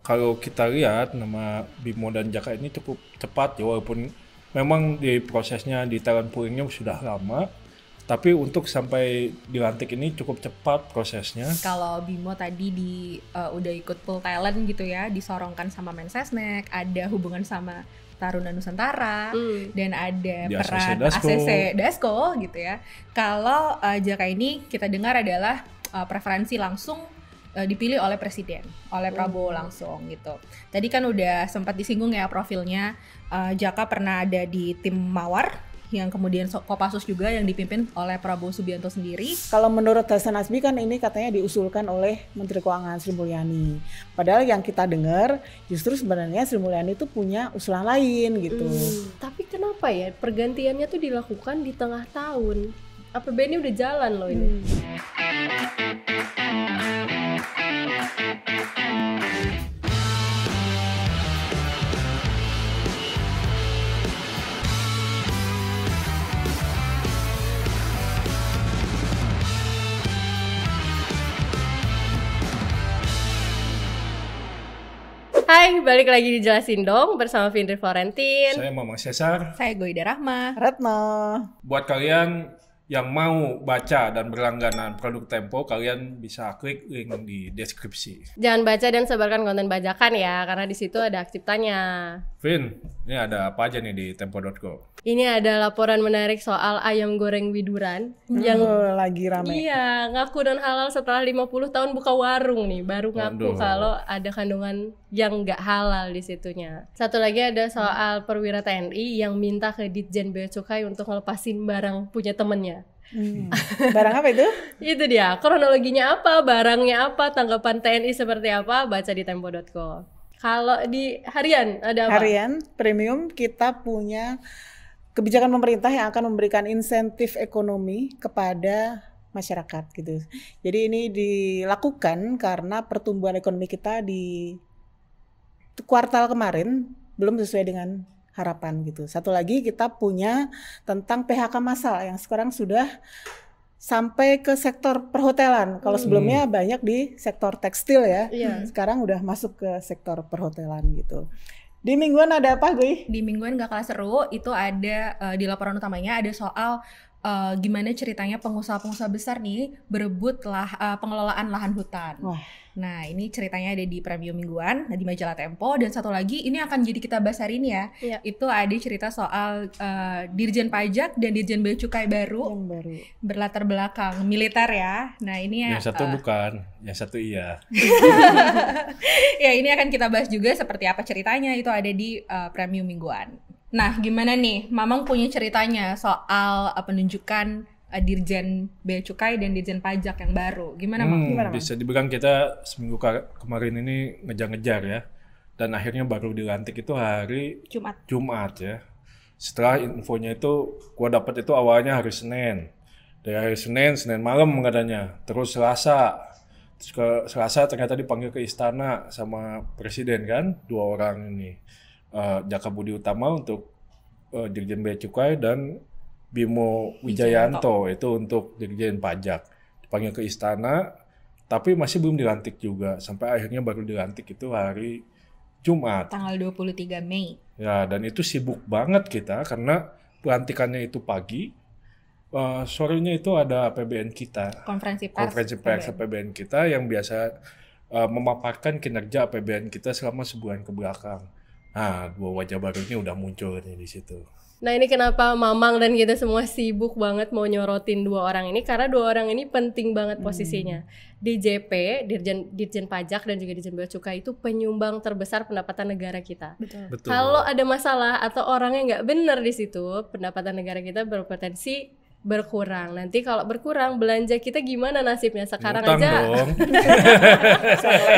kalau kita lihat nama Bimo dan Jaka ini cukup cepat ya, walaupun memang di prosesnya di talent poolingnya sudah lama, tapi untuk sampai dilantik ini cukup cepat prosesnya. Kalau Bimo tadi udah ikut pool talent gitu ya, disorongkan sama Mensesnek, ada hubungan sama Taruna Nusantara, dan ada Di peran ACC Dasko gitu ya. Kalau Jaka ini kita dengar adalah preferensi langsung dipilih oleh presiden, oleh Prabowo langsung gitu. Tadi kan udah sempat disinggung ya profilnya, Jaka pernah ada di tim Mawar yang kemudian Kopassus juga yang dipimpin oleh Prabowo Subianto sendiri. Kalau menurut Hasan Nasbi kan ini katanya diusulkan oleh Menteri Keuangan Sri Mulyani. Padahal yang kita dengar justru sebenarnya Sri Mulyani itu punya usulan lain gitu. Tapi kenapa ya pergantiannya tuh dilakukan di tengah tahun? APBN udah jalan loh ini. Hai, balik lagi di Jelasin Dong bersama Findri Florentin. Saya Mamang Cesar. Saya Goida Rahma. Retno. Buat kalian yang mau baca dan berlangganan produk Tempo, kalian bisa klik link di deskripsi. Jangan baca dan sebarkan konten bajakan ya, karena di situ ada aksiptanya. Vin, ini ada apa aja nih di tempo.co? Ini ada laporan menarik soal ayam goreng widuran yang Lagi rame. iya, ngaku dan halal setelah 50 tahun buka warung nih, baru ngaku Waduh. kalau ada kandungan yang nggak halal di situnya. Satu lagi ada soal perwira TNI yang minta ke Ditjen Bea Cukai untuk ngelepasin barang punya temennya. Barang apa itu? Itu dia, kronologinya apa, barangnya apa, tanggapan TNI seperti apa, baca di tempo.co. Kalau di harian ada apa? Harian premium kita punya kebijakan pemerintah yang akan memberikan insentif ekonomi kepada masyarakat gitu. Jadi ini dilakukan karena pertumbuhan ekonomi kita di kuartal kemarin belum sesuai dengan harapan gitu. Satu lagi kita punya tentang PHK massal yang sekarang sudah sampai ke sektor perhotelan. Kalau sebelumnya banyak di sektor tekstil ya. Iya. Sekarang udah masuk ke sektor perhotelan gitu. Di mingguan ada apa, Gue? Di mingguan gak kalah seru, itu ada di laporan utamanya ada soal gimana ceritanya pengusaha-pengusaha besar nih berebut pengelolaan lahan hutan. Wah. Nah, ini ceritanya ada di Premium Mingguan, di majalah Tempo, dan satu lagi ini akan jadi kita bahas hari ini ya. Iya. Itu ada cerita soal Dirjen Pajak dan Dirjen Bea Cukai baru Yang baru. berlatar belakang militer ya. Nah, ini Yang satu bukan, yang satu iya. ya ini akan kita bahas juga seperti apa ceritanya, itu ada di Premium Mingguan. Nah, gimana nih? Mamang punya ceritanya soal penunjukan Dirjen Bea Cukai dan Dirjen Pajak yang baru. Gimana, Mang? Gimana, Mang? Bisa dibilang kita seminggu kemarin ini ngejar-ngejar ya. Dan akhirnya baru dilantik itu hari Jumat ya. Setelah infonya itu, gua dapat itu awalnya hari Senin. Dari hari Senin malam katanya. Terus Selasa. Terus ke Selasa ternyata dipanggil ke istana sama presiden kan. Dua orang ini. Jaka Budi Utama untuk Dirjen Bea Cukai dan Bimo Wijayanto itu untuk Dirjen Pajak. Dipanggil ke istana, tapi masih belum dilantik juga. Sampai akhirnya baru dilantik itu hari Jumat. Tanggal 23 Mei. Ya, dan itu sibuk banget kita karena pelantikannya itu pagi. Sorenya itu ada APBN kita. Konferensi pers APBN kita yang biasa memaparkan kinerja APBN kita selama sebulan ke belakang. Nah, dua wajah baru ini udah muncul nih di situ. Nah, ini kenapa Mamang dan kita semua sibuk banget mau nyorotin dua orang ini, karena dua orang ini penting banget posisinya. DJP, Dirjen Pajak dan juga Dirjen Bea Cukai itu penyumbang terbesar pendapatan negara kita. Betul. Kalau ada masalah atau orangnya nggak benar di situ, pendapatan negara kita berpotensi berkurang. Nanti kalau berkurang, belanja kita gimana nasibnya? Sekarang Ngutang aja dong.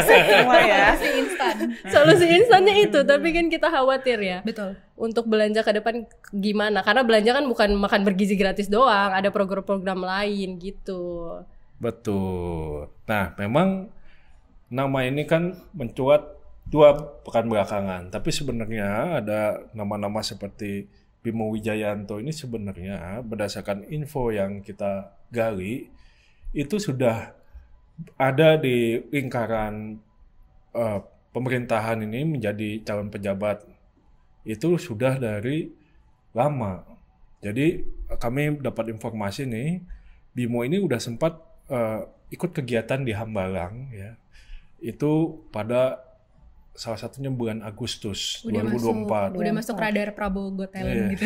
Semua ya. Masih instan. solusi instannya itu, tapi kan kita khawatir ya. Betul. Untuk belanja ke depan gimana? Karena belanja kan bukan makan bergizi gratis doang, ada program-program lain gitu. Betul. Nah, memang nama ini kan mencuat 2 pekan belakangan. Tapi sebenarnya ada nama-nama seperti Bimo Wijayanto ini sebenarnya berdasarkan info yang kita gali itu sudah ada di lingkaran pemerintahan ini menjadi calon pejabat itu sudah dari lama. Jadi kami dapat informasi nih, Bimo ini udah sempat ikut kegiatan di Hambalang ya. Itu pada salah satunya bulan Agustus 2024. Udah masuk radar Prabowo Got Talent gitu.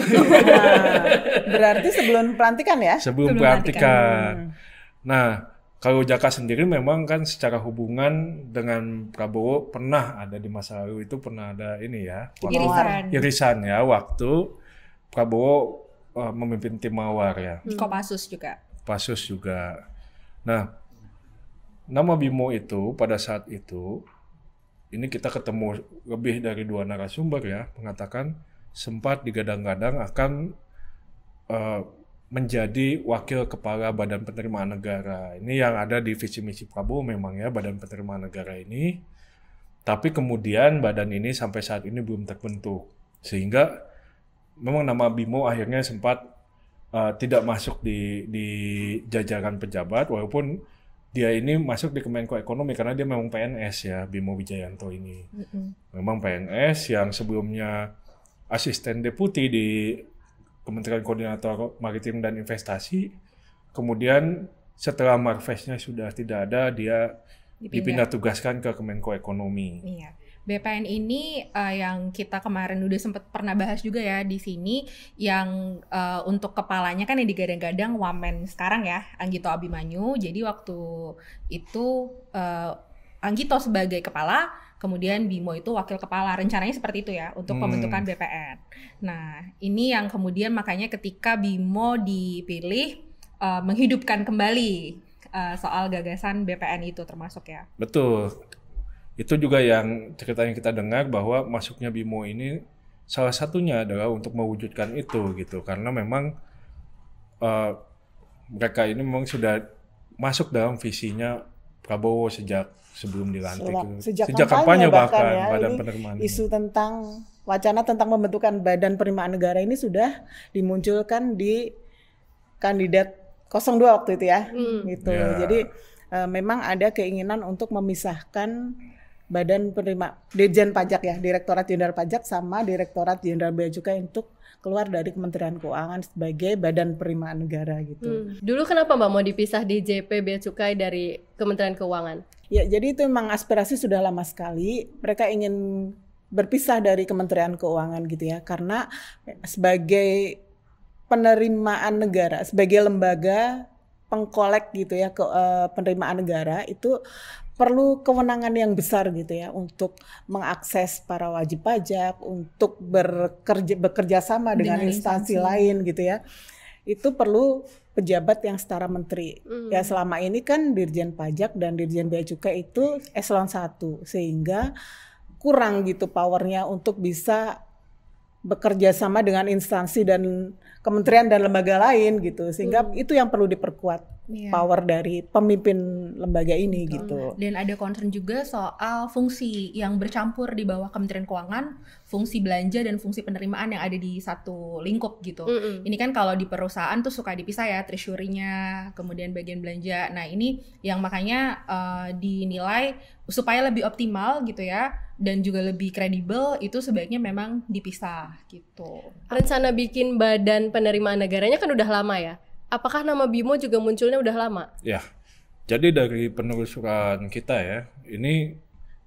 Berarti sebelum pelantikan ya? Sebelum pelantikan. Nah, kalau Jaka sendiri memang kan secara hubungan dengan Prabowo pernah ada di masa lalu itu pernah ada ini ya. Irisan ya waktu Prabowo memimpin tim Mawar ya. Kopassus juga. Kopassus juga. Nah, nama Bimo itu pada saat itu ini kita ketemu lebih dari 2 narasumber ya, mengatakan sempat digadang-gadang akan menjadi wakil kepala Badan Penerimaan Negara. Ini yang ada di visi misi Prabowo memang ya, Badan Penerimaan Negara ini. Tapi kemudian badan ini sampai saat ini belum terbentuk. Sehingga memang nama Bimo akhirnya sempat tidak masuk di jajaran pejabat, walaupun dia ini masuk di Kemenko Ekonomi karena dia memang PNS ya, Bimo Wijayanto ini. Memang PNS yang sebelumnya asisten deputi di Kementerian Koordinator Maritim dan Investasi. Kemudian setelah Marvesnya sudah tidak ada, dia dipindah tugaskan ke Kemenko Ekonomi. Iya. BPN ini yang kita kemarin udah sempat pernah bahas juga ya di sini, yang untuk kepalanya kan yang digadang-gadang Wamen sekarang ya, Anggito Abimanyu. Jadi waktu itu Anggito sebagai kepala, kemudian Bimo itu wakil kepala. Rencananya seperti itu ya untuk pembentukan BPN. Nah, ini yang kemudian makanya ketika Bimo dipilih menghidupkan kembali soal gagasan BPN itu termasuk ya. Betul. Itu juga yang ceritanya kita dengar bahwa masuknya Bimo ini salah satunya adalah untuk mewujudkan itu gitu. Karena memang mereka ini memang sudah masuk dalam visinya Prabowo sejak sebelum dilantik. Sejak kampanye bahkan ya, Badan Penerimaan isu tentang wacana tentang pembentukan Badan Penerimaan Negara ini sudah dimunculkan di kandidat 02 waktu itu ya. Gitu. Yeah. Jadi memang ada keinginan untuk memisahkan Badan Dirjen Pajak ya, Direktorat Jenderal Pajak sama Direktorat Jenderal Bea Cukai untuk keluar dari Kementerian Keuangan sebagai Badan Penerimaan Negara gitu. Dulu kenapa Mbak mau dipisah DJP Bea Cukai dari Kementerian Keuangan? Ya, jadi itu memang aspirasi sudah lama sekali. Mereka ingin berpisah dari Kementerian Keuangan gitu ya, karena sebagai penerimaan negara, sebagai lembaga pengkolek gitu ya, penerimaan negara itu perlu kewenangan yang besar gitu ya untuk mengakses para wajib pajak, untuk bekerja sama dengan instansi lain gitu ya. Itu perlu pejabat yang setara menteri. Ya selama ini kan Dirjen Pajak dan Dirjen Bea Cukai itu eselon 1 sehingga kurang gitu powernya untuk bisa bekerja sama dengan instansi dan kementerian dan lembaga lain gitu, sehingga itu yang perlu diperkuat power dari pemimpin lembaga ini gitu. Dan ada concern juga soal fungsi yang bercampur di bawah Kementerian Keuangan, fungsi belanja dan fungsi penerimaan yang ada di satu lingkup gitu. Ini kan kalau di perusahaan tuh suka dipisah ya, treasury-nya, kemudian bagian belanja. Nah ini yang makanya dinilai supaya lebih optimal gitu ya, dan juga lebih kredibel, itu sebaiknya memang dipisah gitu. Rencana bikin Badan Penerimaan Negaranya kan udah lama ya. Apakah nama Bimo juga munculnya udah lama? Ya, jadi dari penelusuran kita ya, ini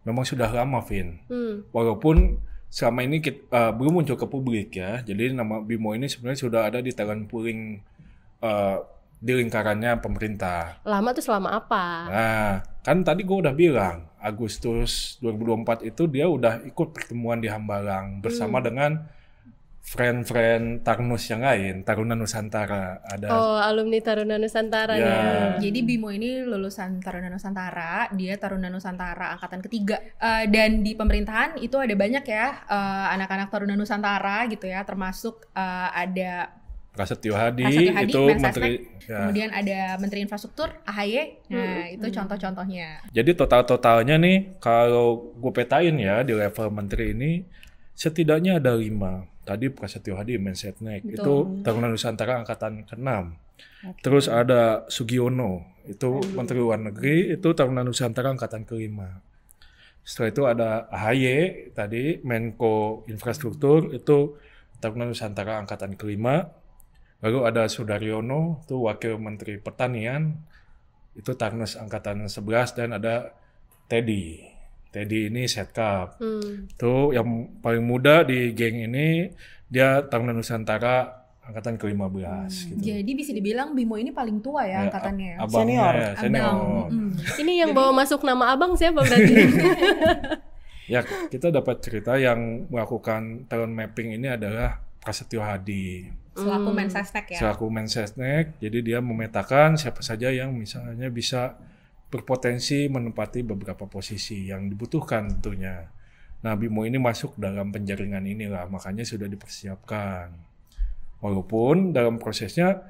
memang sudah lama, Vin. Walaupun selama ini belum muncul ke publik ya. Jadi nama Bimo ini sebenarnya sudah ada di talent pooling di lingkarannya pemerintah. Lama tuh selama apa? Nah, kan tadi gue udah bilang, Agustus 2024 itu dia udah ikut pertemuan di Hambalang bersama dengan friend-friend Tarnus yang lain, Taruna Nusantara. Ada alumni Taruna Nusantara ya. Jadi Bimo ini lulusan Taruna Nusantara, dia Taruna Nusantara angkatan ketiga. Dan di pemerintahan itu ada banyak ya anak-anak Taruna Nusantara gitu ya, termasuk ada Prasetyo Hadi itu menteri ya. Kemudian ada Menteri Infrastruktur AHY. Nah, itu contoh-contohnya. Jadi total-totalnya nih kalau gue petain ya di level menteri ini setidaknya ada 5. Tadi Prasetyo Hadi Mensetnek itu Taruna Nusantara angkatan ke-6. Terus ada Sugiono itu Menteri Luar Negeri itu Taruna Nusantara angkatan ke-5. Setelah itu ada AHY tadi, Menko Infrastruktur, itu Taruna Nusantara Angkatan ke-5. Lalu ada Sudaryono, itu Wakil Menteri Pertanian, itu Tarnas Angkatan 11, dan ada Teddy. Teddy ini Setkap. Itu yang paling muda di geng ini, dia Taruna Nusantara Angkatan ke-15. Gitu. Jadi bisa dibilang Bimo ini paling tua ya angkatannya. Senior. Senior. Ini yang bawa masuk nama abang siapa berarti? Ya, kita dapat cerita yang melakukan talent mapping ini adalah Prasetyo Hadi. Selaku Mensesnek ya. Selaku Mensesnek, jadi dia memetakan siapa saja yang misalnya bisa berpotensi menempati beberapa posisi yang dibutuhkan tentunya. Nah, Bimo ini masuk dalam penjaringan inilah, makanya sudah dipersiapkan. Walaupun dalam prosesnya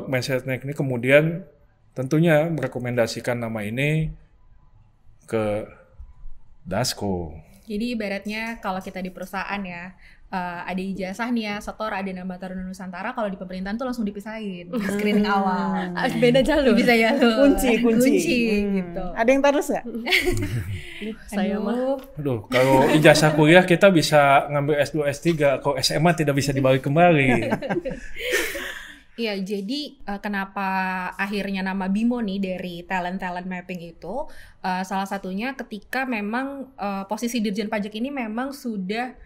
Mensesnek ini kemudian tentunya merekomendasikan nama ini ke Dasko. Jadi ibaratnya kalau kita di perusahaan ya, ada ijazah nih ya, setor ada nama Taruna Nusantara, kalau di pemerintahan tuh langsung dipisahin, screening awal. Beda jalur. Bisa jalur. Kunci. Gitu. Ada yang tarus nggak? Saya mah. Aduh, kalau ijazah kuliah kita bisa ngambil S2, S3, kalau SMA tidak bisa dibalik kembali. Iya, jadi kenapa akhirnya nama Bimo nih dari talent mapping itu, salah satunya ketika memang posisi Dirjen Pajak ini memang sudah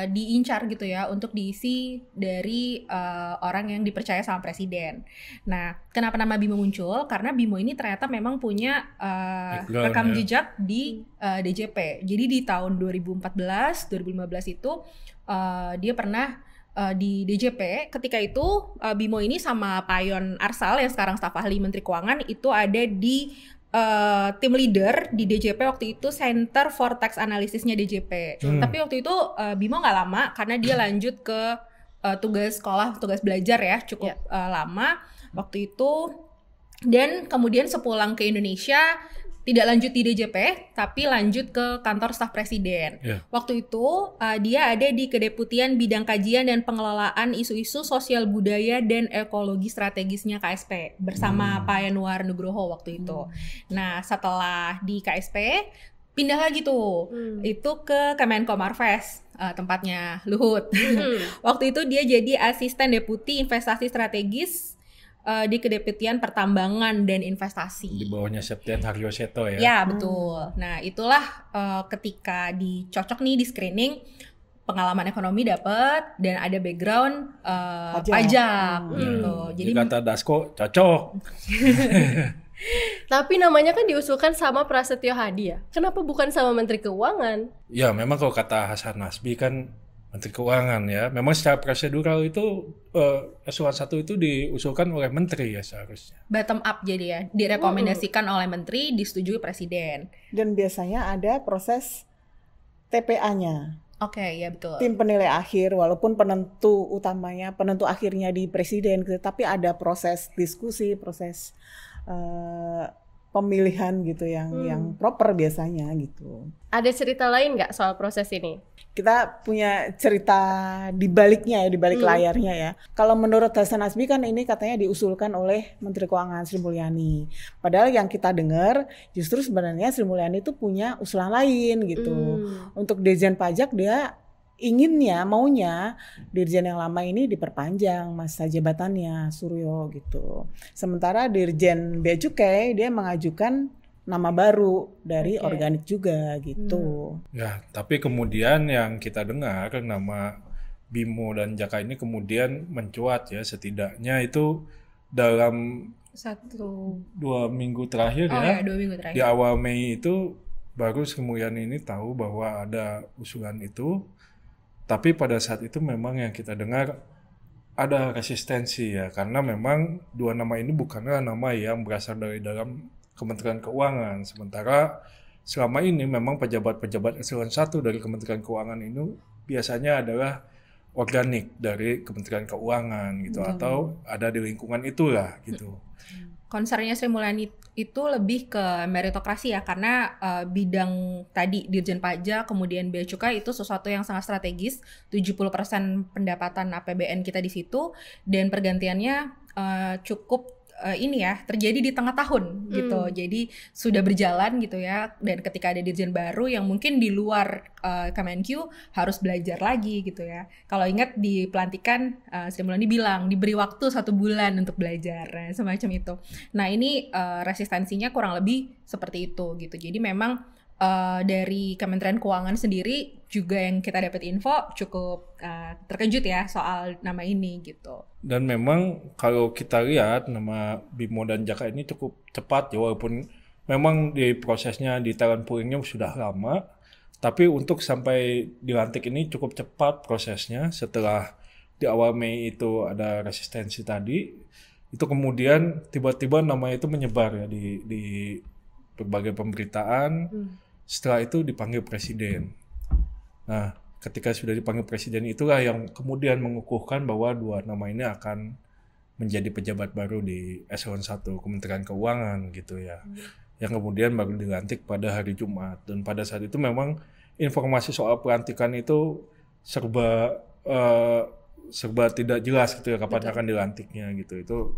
diincar gitu ya untuk diisi dari orang yang dipercaya sama presiden. Nah, kenapa nama Bimo muncul? Karena Bimo ini ternyata memang punya rekam jejak di DJP. Jadi di tahun 2014, 2015 itu dia pernah di DJP. Ketika itu Bimo ini sama Payon Arsal yang sekarang staf ahli Menteri Keuangan itu ada di tim leader di DJP waktu itu, Center for Tax Analysisnya DJP. Tapi waktu itu Bimo nggak lama karena dia lanjut ke tugas sekolah, tugas belajar ya, cukup lama waktu itu. Dan kemudian sepulang ke Indonesia tidak lanjut di DJP, tapi lanjut ke kantor staf presiden. Waktu itu dia ada di Kedeputian Bidang Kajian dan Pengelolaan Isu-isu Sosial Budaya dan Ekologi Strategisnya KSP bersama Pak Yanuar Nugroho waktu itu. Nah, setelah di KSP pindah lagi tuh, itu ke Kemenko Marves, tempatnya Luhut. Waktu itu dia jadi asisten deputi investasi strategis di Kedeputian Pertambangan dan Investasi. Di bawahnya Septian Haryoseto ya? Ya, betul. Nah, itulah ketika dicocok nih di screening, pengalaman ekonomi dapat dan ada background pajak gitu. Jadi kata Dasko cocok. Tapi namanya kan diusulkan sama Prasetyo Hadi ya. Kenapa bukan sama Menteri Keuangan? Ya, memang kalau kata Hasan Nasbi kan Menteri Keuangan ya. Memang secara prosedural itu eselon 1 itu diusulkan oleh menteri ya seharusnya. Bottom up jadi ya, direkomendasikan oleh menteri, disetujui presiden. Dan biasanya ada proses TPA-nya. Oke, ya betul. Tim penilai akhir, walaupun penentu utamanya, penentu akhirnya di presiden, tapi ada proses diskusi, proses pemilihan gitu yang proper biasanya gitu. Ada cerita lain nggak soal proses ini? Kita punya cerita di baliknya ya, di balik layarnya ya. Kalau menurut Hasan Nasbi kan ini katanya diusulkan oleh Menteri Keuangan Sri Mulyani. Padahal yang kita dengar justru sebenarnya Sri Mulyani itu punya usulan lain gitu. Untuk Dirjen Pajak dia maunya Dirjen yang lama ini diperpanjang masa jabatannya Suryo gitu. Sementara Dirjen Bea Cukai dia mengajukan nama baru dari organik juga gitu. Ya, tapi kemudian yang kita dengar nama Bimo dan Jaka ini kemudian mencuat ya, setidaknya itu dalam 2 minggu terakhir ya. 2 minggu terakhir. Di awal Mei itu baru Sri Mulyani ini tahu bahwa ada usulan itu. Tapi pada saat itu memang yang kita dengar ada resistensi ya, karena memang 2 nama ini bukanlah nama yang berasal dari dalam Kementerian Keuangan. Sementara selama ini memang pejabat-pejabat eselon 1 dari Kementerian Keuangan ini biasanya adalah organik dari Kementerian Keuangan gitu, atau ada di lingkungan itulah gitu. Concernnya Sri Mulyani itu lebih ke meritokrasi ya, karena bidang tadi Dirjen Pajak kemudian Bea Cukai itu sesuatu yang sangat strategis, 70% pendapatan APBN kita di situ, dan pergantiannya cukup ini ya terjadi di tengah tahun gitu. Jadi sudah berjalan gitu ya, dan ketika ada dirjen baru yang mungkin di luar Kemenq harus belajar lagi gitu ya. Kalau ingat di pelantikan Sri Mulyani bilang diberi waktu 1 bulan untuk belajar, semacam itu. Nah ini resistensinya kurang lebih seperti itu gitu. Jadi memang dari Kementerian Keuangan sendiri juga yang kita dapat info cukup terkejut ya soal nama ini gitu. Dan memang kalau kita lihat nama Bimo dan Jaka ini cukup cepat ya, walaupun memang di prosesnya di talent poolingnya sudah lama, tapi untuk sampai dilantik ini cukup cepat prosesnya. Setelah di awal Mei itu ada resistensi tadi, itu kemudian tiba-tiba nama itu menyebar ya di berbagai pemberitaan. Setelah itu dipanggil presiden. Nah, ketika sudah dipanggil presiden itulah yang kemudian mengukuhkan bahwa 2 nama ini akan menjadi pejabat baru di eselon 1 Kementerian Keuangan gitu ya. Yang kemudian baru dilantik pada hari Jumat. Dan pada saat itu memang informasi soal pelantikan itu serba tidak jelas gitu ya, kapan akan dilantiknya gitu. Itu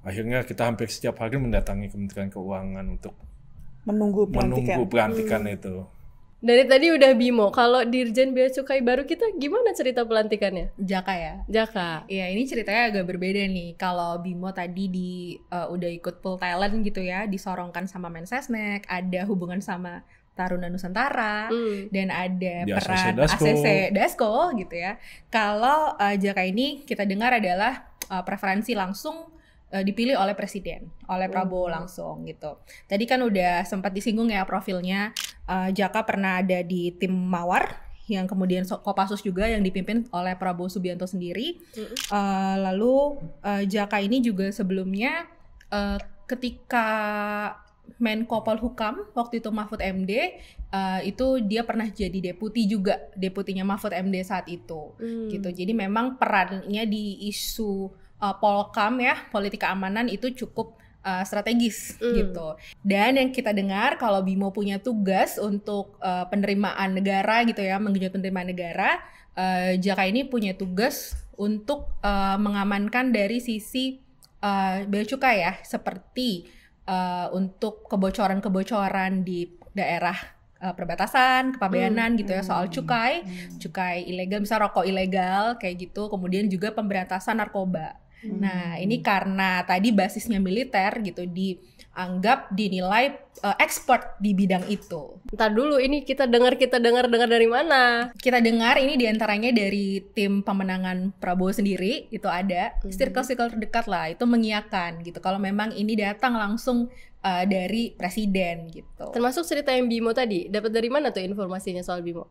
akhirnya kita hampir setiap hari mendatangi Kementerian Keuangan untuk menunggu pelantikan itu. Dari tadi udah Bimo, kalau Dirjen Bea Cukai baru kita gimana cerita pelantikannya? Jaka ya? Jaka. Iya, ini ceritanya agak berbeda nih. Kalau Bimo tadi udah ikut pool talent gitu ya, disorongkan sama Mensesnek, ada hubungan sama Taruna Nusantara, dan ada di peran ACC Dasko gitu ya. Kalau Jaka ini kita dengar adalah preferensi langsung dipilih oleh presiden, oleh Prabowo langsung gitu. Tadi kan udah sempat disinggung ya profilnya, Jaka pernah ada di tim Mawar, yang kemudian Kopassus juga yang dipimpin oleh Prabowo Subianto sendiri. Lalu Jaka ini juga sebelumnya ketika Menko Polhukam waktu itu Mahfud MD, itu dia pernah jadi deputinya Mahfud MD saat itu gitu. Jadi memang perannya di isu Polkam ya, politik keamanan itu cukup strategis gitu. Dan yang kita dengar kalau Bimo punya tugas untuk penerimaan negara gitu ya, menggenjot penerimaan negara, Jaka ini punya tugas untuk mengamankan dari sisi bea cukai ya, seperti untuk kebocoran-kebocoran di daerah perbatasan, kepabeanan gitu ya, soal cukai ilegal, misal rokok ilegal kayak gitu, kemudian juga pemberantasan narkoba. Nah, ini karena tadi basisnya militer gitu, dianggap dinilai expert di bidang itu. Ntar dulu, ini kita dengar dari mana? Kita dengar ini diantaranya dari tim pemenangan Prabowo sendiri, itu ada circle terdekat lah, itu mengiyakan gitu kalau memang ini datang langsung dari presiden gitu. Termasuk cerita yang Bimo tadi, dapat dari mana tuh informasinya soal Bimo?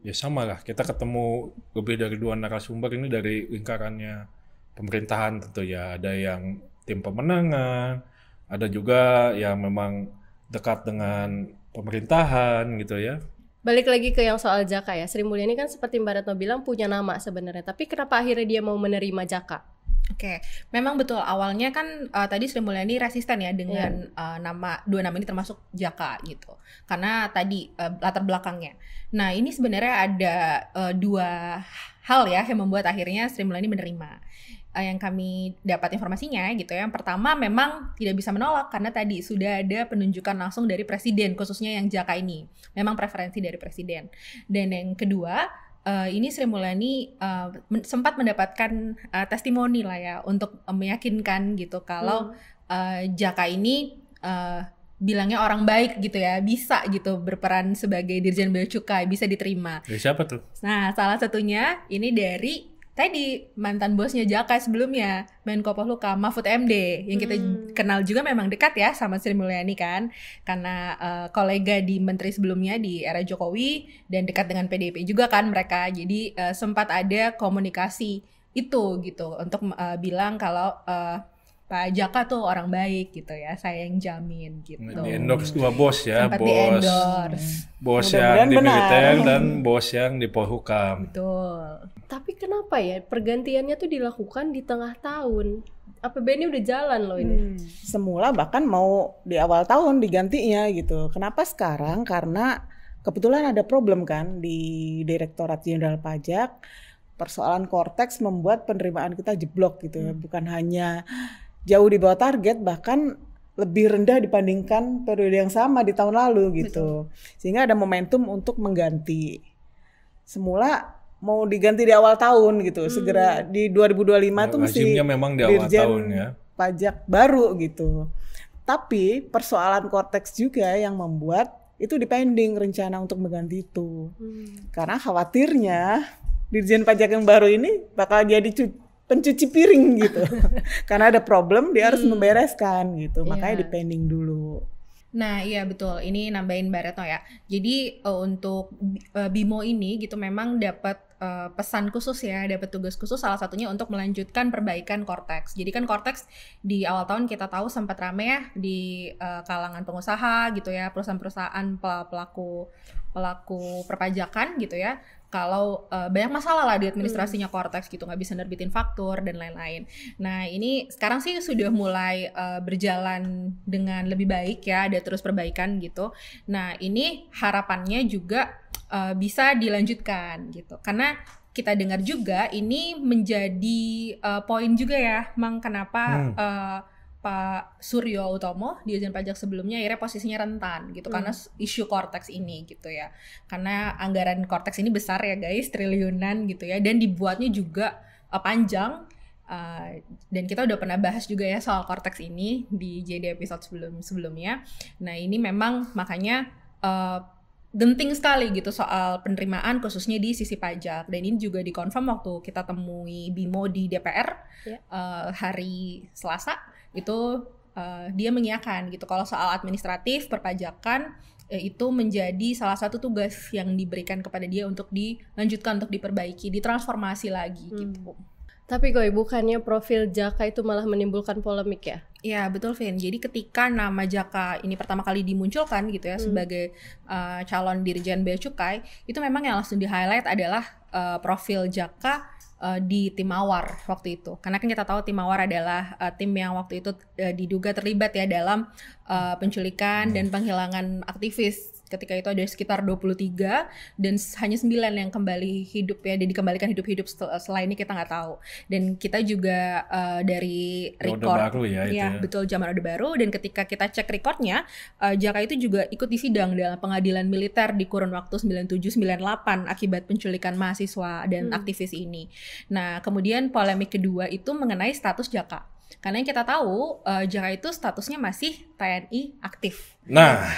Ya sama lah, kita ketemu lebih dari 2 narasumber ini dari lingkarannya pemerintahan tentu ya. Ada yang tim pemenangan, ada juga yang memang dekat dengan pemerintahan gitu ya. Balik lagi ke yang soal Jaka ya, Sri Mulyani kan seperti Mbak Retno bilang punya nama sebenarnya, tapi kenapa akhirnya dia mau menerima Jaka? Oke, memang betul awalnya kan tadi Sri Mulyani resisten ya dengan 2 nama ini termasuk Jaka gitu, karena tadi latar belakangnya. Nah ini sebenarnya ada 2 hal ya yang membuat akhirnya Sri Mulyani menerima. Yang kami dapat informasinya gitu ya, yang pertama memang tidak bisa menolak karena tadi sudah ada penunjukan langsung dari presiden, khususnya yang Jaka ini memang preferensi dari presiden. Dan yang kedua, ini Sri Mulyani sempat mendapatkan testimoni lah ya untuk meyakinkan gitu kalau Jaka ini bilangnya orang baik gitu ya, bisa gitu berperan sebagai Dirjen Bea Cukai, bisa diterima. Dari siapa tuh? Nah, salah satunya ini dari tadi mantan bosnya Jaka sebelumnya, Menko Polhukam Mahfud MD, yang kita kenal juga memang dekat ya sama Sri Mulyani kan, karena kolega di menteri sebelumnya di era Jokowi dan dekat dengan PDIP juga kan mereka. Jadi sempat ada komunikasi itu gitu untuk bilang kalau Pak Jaka tuh orang baik gitu ya, saya yang jamin gitu. Di-endorse 2 bos ya, sempat di-endorse. Bos yang di militer dan bos yang di Polhukam. Betul. Tapi kenapa ya pergantiannya tuh dilakukan di tengah tahun? APBN ini udah jalan loh ini. Semula bahkan mau di awal tahun digantinya gitu. Kenapa sekarang? Karena kebetulan ada problem kan di Direktorat Jenderal Pajak. Persoalan Kortex membuat penerimaan kita jeblok gitu ya. Bukan hanya jauh di bawah target, bahkan lebih rendah dibandingkan periode yang sama di tahun lalu gitu. Betul. Sehingga ada momentum untuk mengganti. Semula mau diganti di awal tahun gitu, segera di 2025 tuh mesti memang di awal tahun ya. Pajak baru gitu. Tapi persoalan Cortex juga yang membuat itu dipending rencana untuk mengganti itu. Karena khawatirnya Dirjen Pajak yang baru ini bakal jadi pencuci piring gitu. Karena ada problem dia harus membereskan gitu. Makanya dipending dulu. Nah iya betul, ini nambahin Mbak Retno ya. Jadi untuk BIMO ini gitu memang dapat pesan khusus ya, dapat tugas khusus salah satunya untuk melanjutkan perbaikan Cortex. Jadi kan Cortex di awal tahun kita tahu sempat rame ya di kalangan pengusaha gitu ya, perusahaan-perusahaan pelaku perpajakan gitu ya. Kalau banyak masalah lah di administrasinya Cortex gitu, nggak bisa nerbitin faktur dan lain-lain. Nah ini sekarang sih sudah mulai berjalan dengan lebih baik ya, ada terus perbaikan gitu. Nah ini harapannya juga bisa dilanjutkan gitu, karena kita dengar juga ini menjadi poin juga ya, Mang, kenapa Pak Suryo Utomo di Dirjen Pajak sebelumnya akhirnya posisinya rentan gitu karena isu Cortex ini gitu ya. Karena anggaran Cortex ini besar ya guys, triliunan gitu ya, dan dibuatnya juga panjang. Dan kita udah pernah bahas juga ya soal Cortex ini di JD episode sebelumnya. Nah ini memang makanya genting sekali gitu soal penerimaan khususnya di sisi pajak, dan ini juga dikonfirm waktu kita temui BIMO di DPR hari Selasa. Itu dia mengiyakan gitu kalau soal administratif perpajakan itu menjadi salah satu tugas yang diberikan kepada dia untuk dilanjutkan, untuk diperbaiki, ditransformasi lagi gitu. Tapi kok bukannya profil Jaka itu malah menimbulkan polemik ya? Ya betul Vin, jadi ketika nama Jaka ini pertama kali dimunculkan gitu ya sebagai calon Dirjen Bea Cukai, itu memang yang langsung di-highlight adalah profil Jaka di tim Mawar waktu itu. Karena kan kita tahu tim Mawar adalah tim yang waktu itu diduga terlibat ya dalam penculikan dan penghilangan aktivis. Ketika itu ada sekitar 23 dan hanya 9 yang kembali hidup ya, dan dikembalikan hidup-hidup setelah ini kita nggak tahu. Dan kita juga dari record baru ya betul, zaman Orde Baru, dan ketika kita cek recordnya Jaka itu juga ikut disidang dalam pengadilan militer di kurun waktu 97-98 akibat penculikan mahasiswa dan aktivis ini. Nah kemudian polemik kedua itu mengenai status Jaka. Karena yang kita tahu Jaka itu statusnya masih TNI aktif. Nah,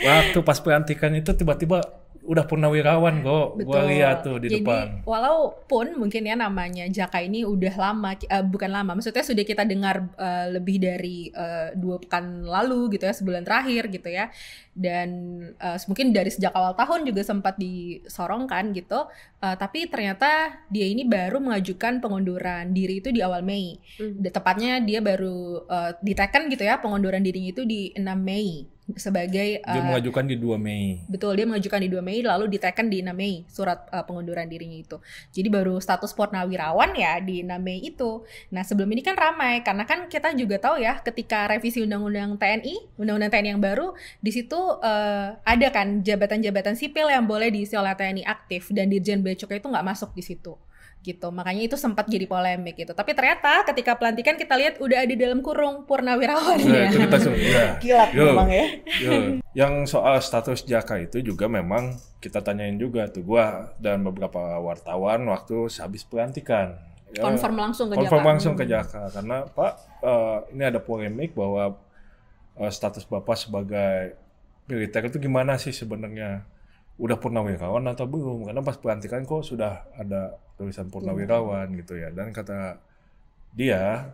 waktu pas pelantikan itu tiba-tiba udah purnawirawan kok. Gua lihat tuh di depan. Jadi walaupun mungkin ya namanya Jaka ini udah lama, bukan lama, maksudnya sudah kita dengar lebih dari 2 pekan lalu gitu ya, sebulan terakhir gitu ya, dan mungkin dari sejak awal tahun juga sempat disorongkan gitu, tapi ternyata dia ini baru mengajukan pengunduran diri itu di awal Mei. Tepatnya dia baru diteken gitu ya, pengunduran dirinya itu di 6 Mei. Sebagai dia mengajukan di 2 Mei. Betul, dia mengajukan di 2 Mei lalu diteken di 6 Mei surat pengunduran dirinya itu. Jadi baru status purnawirawan ya di 6 Mei itu. Nah, sebelum ini kan ramai karena kan kita juga tahu ya ketika revisi Undang-Undang TNI yang baru, di situ ada kan jabatan-jabatan sipil yang boleh diisi oleh TNI aktif, dan Dirjen Bea Cukai itu nggak masuk di situ. Gitu, makanya itu sempat jadi polemik gitu. Tapi ternyata ketika pelantikan kita lihat udah ada dalam kurung purnawirawan ya. Itu kita kilat memang ya. Yang soal status Jaka itu juga memang kita tanyain juga tuh, gua dan beberapa wartawan waktu habis pelantikan. Konfirm langsung ke Jaka. Karena Pak, ini ada polemik bahwa status Bapak sebagai militer itu gimana sih sebenarnya? Udah purnawirawan atau belum? Karena pas pelantikan kok sudah ada tulisan purnawirawan gitu ya. Dan kata dia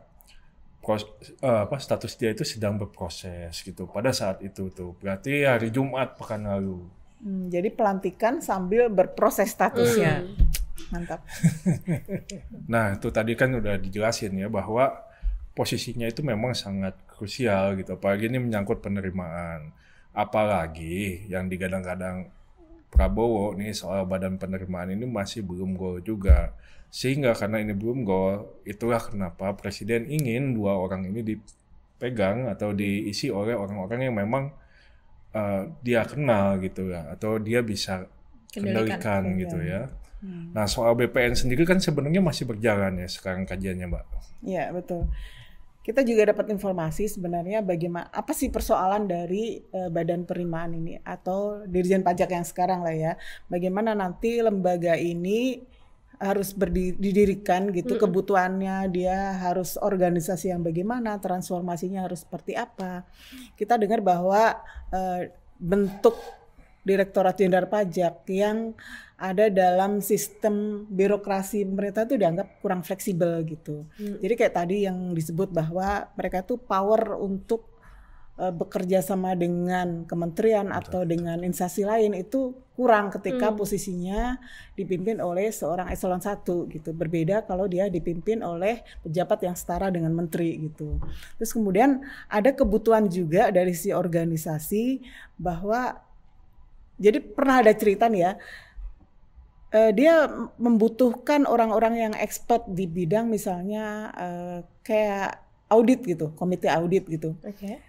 status dia itu sedang berproses gitu pada saat itu tuh. Berarti hari Jumat pekan lalu. Jadi pelantikan sambil berproses statusnya. Mantap. Nah, itu tadi kan udah dijelasin ya bahwa posisinya itu memang sangat krusial gitu. Apalagi ini menyangkut penerimaan. Apalagi yang digadang-gadang Prabowo nih soal badan penerimaan ini masih belum goal juga. Sehingga karena ini belum goal, itulah kenapa Presiden ingin 2 orang ini dipegang atau diisi oleh orang-orang yang memang dia kenal gitu ya, atau dia bisa kendalikan gitu ya. Nah soal BPN sendiri kan sebenarnya masih berjalan ya sekarang kajiannya Mbak. Iya betul. kita juga dapat informasi sebenarnya bagaimana apa sih persoalan dari badan penerimaan ini atau Dirjen Pajak yang sekarang lah ya. Bagaimana nanti lembaga ini harus didirikan gitu, kebutuhannya dia harus organisasi yang bagaimana, transformasinya harus seperti apa. Kita dengar bahwa bentuk Direktorat Jenderal Pajak yang ada dalam sistem birokrasi pemerintah itu dianggap kurang fleksibel gitu. Jadi kayak tadi yang disebut bahwa mereka tuh power untuk bekerja sama dengan kementerian atau dengan instansi lain itu kurang ketika posisinya dipimpin oleh seorang eselon 1 gitu. Berbeda kalau dia dipimpin oleh pejabat yang setara dengan menteri gitu. Terus kemudian ada kebutuhan juga dari si organisasi bahwa jadi pernah ada cerita nih ya, dia membutuhkan orang-orang yang expert di bidang misalnya kayak audit gitu, komite audit gitu. Oke.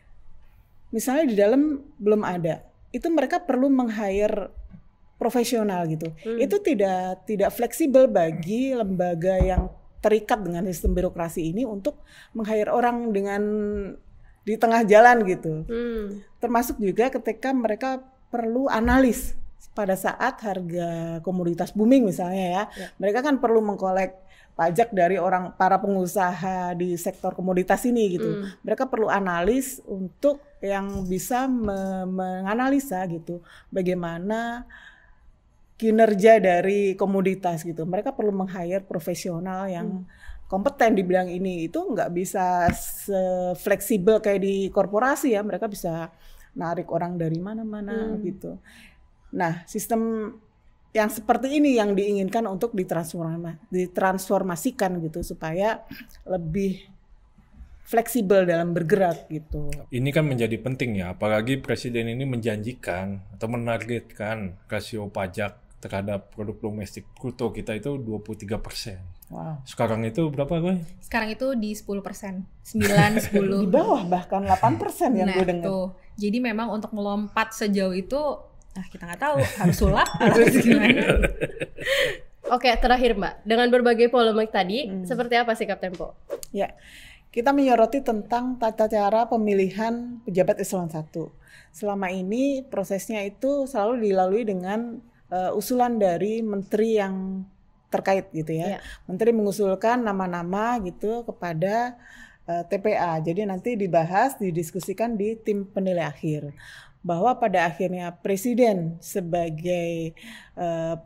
Misalnya di dalam belum ada, itu mereka perlu meng-hire profesional gitu. Itu tidak fleksibel bagi lembaga yang terikat dengan sistem birokrasi ini untuk meng-hire orang dengan di tengah jalan gitu. Termasuk juga ketika mereka perlu analis pada saat harga komoditas booming misalnya ya. Mereka kan perlu mengkolek pajak dari para pengusaha di sektor komoditas ini gitu. Mereka perlu analis untuk yang bisa menganalisa gitu bagaimana kinerja dari komoditas gitu. Mereka perlu meng-hire profesional yang kompeten di bidang ini. Itu nggak bisa fleksibel kayak di korporasi ya. Mereka bisa narik orang dari mana-mana gitu. Nah, sistem yang seperti ini yang diinginkan untuk ditransformasikan gitu supaya lebih fleksibel dalam bergerak gitu. Ini kan menjadi penting ya, apalagi presiden ini menjanjikan atau menargetkan rasio pajak terhadap produk domestik bruto kita itu 23%. Wow. Sekarang itu berapa, Boy? Sekarang itu di 10%, 9-10. Di bawah bahkan 8% yang gue dengar. Tuh. Jadi memang untuk melompat sejauh itu, kita nggak tahu harus sulap atau gimana. Oke, terakhir Mbak, dengan berbagai polemik tadi, seperti apa sikap Tempo? Ya, kita menyoroti tentang tata cara pemilihan pejabat eselon 1. Selama ini prosesnya itu selalu dilalui dengan usulan dari menteri yang terkait gitu ya. Menteri mengusulkan nama-nama gitu kepada TPA. Jadi nanti dibahas, didiskusikan di tim penilai akhir. Bahwa pada akhirnya presiden sebagai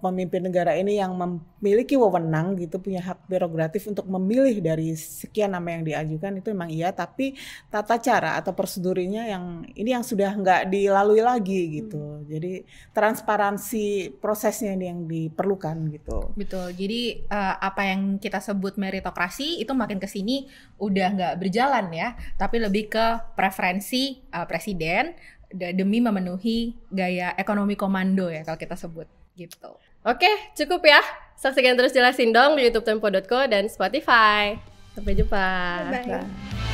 pemimpin negara ini yang memiliki wewenang gitu, punya hak prerogatif untuk memilih dari sekian nama yang diajukan itu memang iya, tapi tata cara atau prosedurnya yang sudah nggak dilalui lagi gitu. Jadi transparansi prosesnya ini yang diperlukan gitu. Betul. Jadi apa yang kita sebut meritokrasi itu makin kesini udah nggak berjalan ya, tapi lebih ke preferensi presiden demi memenuhi gaya ekonomi komando ya kalau kita sebut gitu. Oke, cukup ya. Saksikan terus Jelasin Dong di youtube tempo.co dan Spotify. Sampai jumpa. Bye-bye.